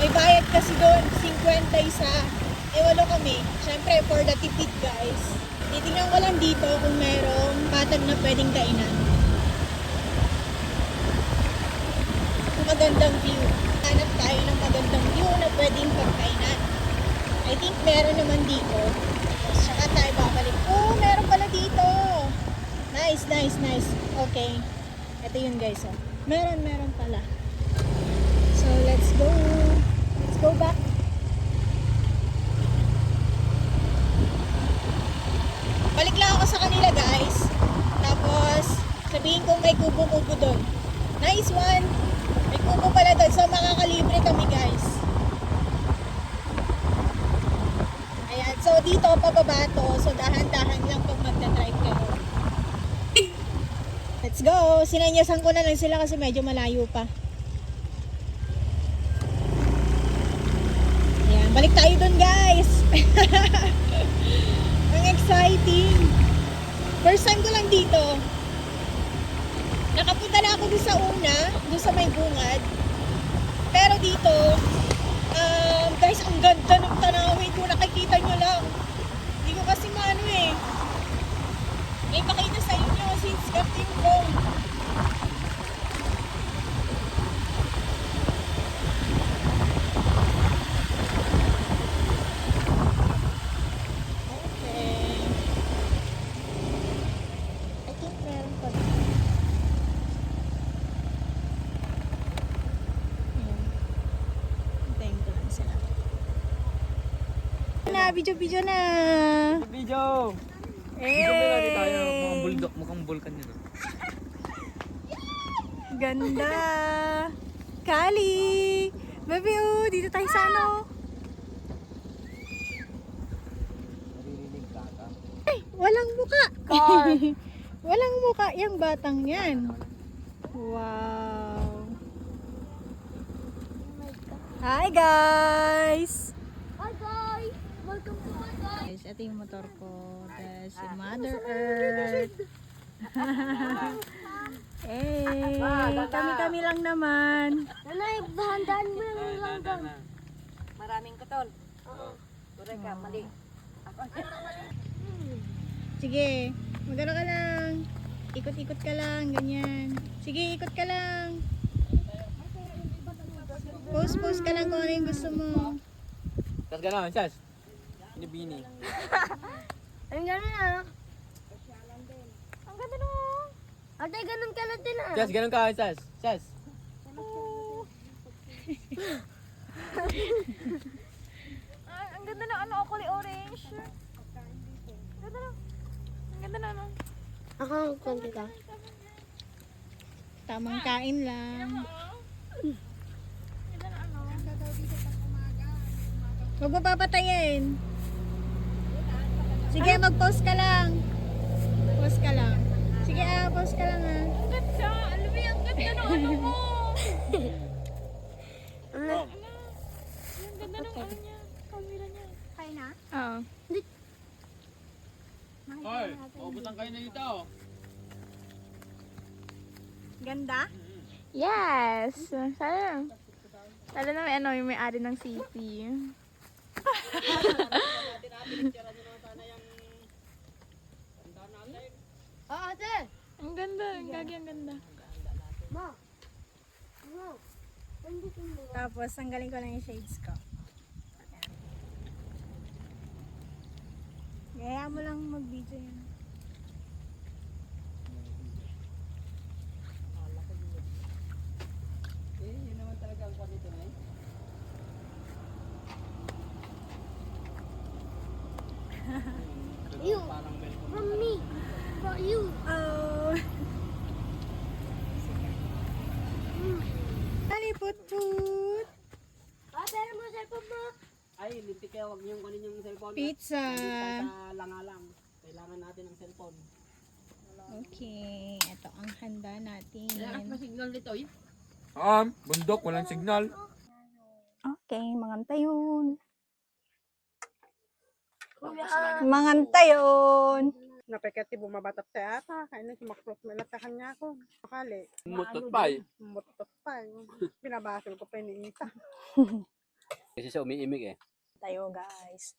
May bayad kasi doon, 50 isa. Eh, walo kami. Siyempre, for the tipid guys. Titingnan ko lang dito kung merong pattern na pwedeng kainan. Magandang view. Hanap tayo ng magandang view na pwedeng pagkainan. I think meron naman dito. Saka tayo babalik. Oh, meron pala dito. Nice, nice, nice. Okay. Ito yun guys. Oh. Meron pala. So, let's go. Let's go back. Balik lang ako sa kanila guys. Tapos, sabihin kong may kubo-kubo doon. Nice one. May kubo pala doon. So, makakalibre kami guys. Ayan. So, dito, pababa to. So, dahan-dahan lang pag magdadrive kayo. Let's go. Sinanyasan ko na lang sila kasi medyo malayo pa. Ayan. Balik tayo doon guys. Ang exciting. First time ko lang dito. Nakapunta na ako doon sa una, doon sa may bungad. Pero dito, guys, ang ganda ng tanawin ko. Nakikita nyo lang. Hindi ko kasi maano eh. May pakita sa inyo since ganito yung phone. Video na. Video! Eh. Video tayo. Mukhang bulldog, mukhang vulkan yun. Ganda. Kali. Baby, oh, dito tayo sa ano. Naririnig ka ka. Ay, walang muka. Car. Walang muka yung batang yan. Wow. Hi guys. Hi guys! Welcome to my guys! Guys, ito yung motor ko. That's si Mother Earth. Eh, kami-kami lang naman. Nanay, dahan-dahan mo lang lang. Maraming kutol. Oo. Tuloy ka, mali. Ako. Sige, magano ka lang. Ikot-ikot ka lang, ganyan. Sige, ikot ka lang. Post ka lang kung ano yung gusto mo. Sas gano'n, Sas. Binibini. Ang gano'n ah. Ang ganda naman. Ate, ganun ka natin ah. Sas, gano'n ka, Sas. Sas. Ang ganda ng ano, kulay orange. Ang ganda na. Ang ganda na ano. Ako ang konti ka. Tamang kain lang. Huwag mo papatayin. Sige, mag-post ka lang. Post ka lang. Sige, post ka lang ah. Ang ganda. Alam mo yung ganda ng ano mo. Ano? Ang ganda ng ano niya. Camera niya. Kain na? Oo. Hoy, uubusan kayo na dito. Ganda? Yes! Sana. Lalo na may ano, yung may-ari ng CP. Oo, ate! Ang ganda, ang gagi, ang ganda. Ma! Ma! Panditin mo. Tapos, tanggalin ko lang yung shades ko. Ayan. Gaya mo lang mag-video yan. Yun naman talaga ang kwarnito na eh. You! Parang welcome. From me! For you! Oh. Put. Ah, pero mo cellphone mo! Ay, lintik kayo. Huwag niyong kunin yung cellphone. Pizza. Sa langalang. Kailangan natin ng cellphone. Okay, ito ang handa natin. Signal dito eh. Bundok, walang signal. Okay, mangantayon. Mangantayon. Napekati bumabatap sa ata, kaya nang sumaklot mo na sa kanya ako. Makali, Mutot pa eh. mutot pa. Pinabasol ko pa iniita. Kasi siya umiimik eh. Tayo guys.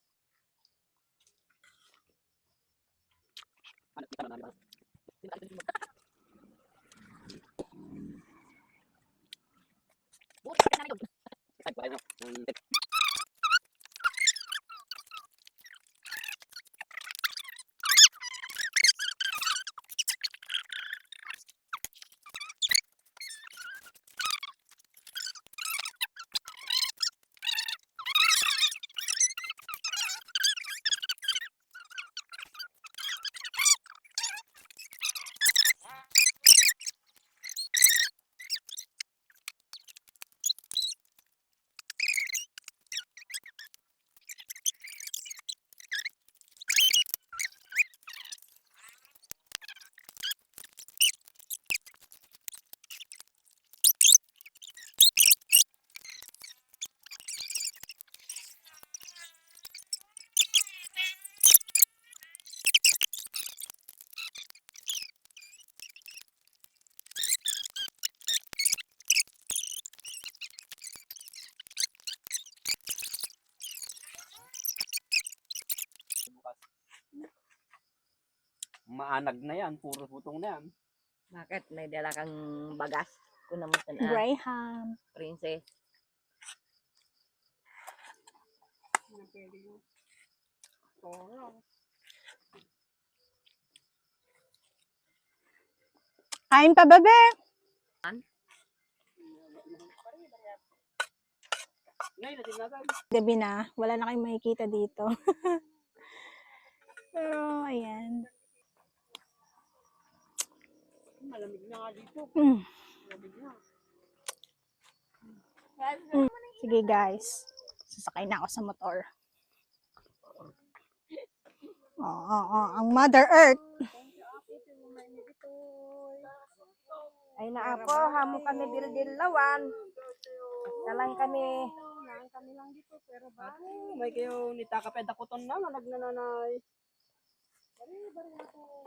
Maanag na yan, puro butong na yan. Bakit? May dala kang bagas. Kung naman na, Graham. princess. Kain pa ba, be? Gabi na. Wala na kayong makikita dito. Pero, ayan. Malamig na nga dito. Mm. Malamig na. Sige guys. Sasakay na ako sa motor. Ang Mother Earth. Ay na ako, hamo kami dil-dilawan. Dalang kami. May kayo nitakaped ako ton na, nagnananay. Bari ako.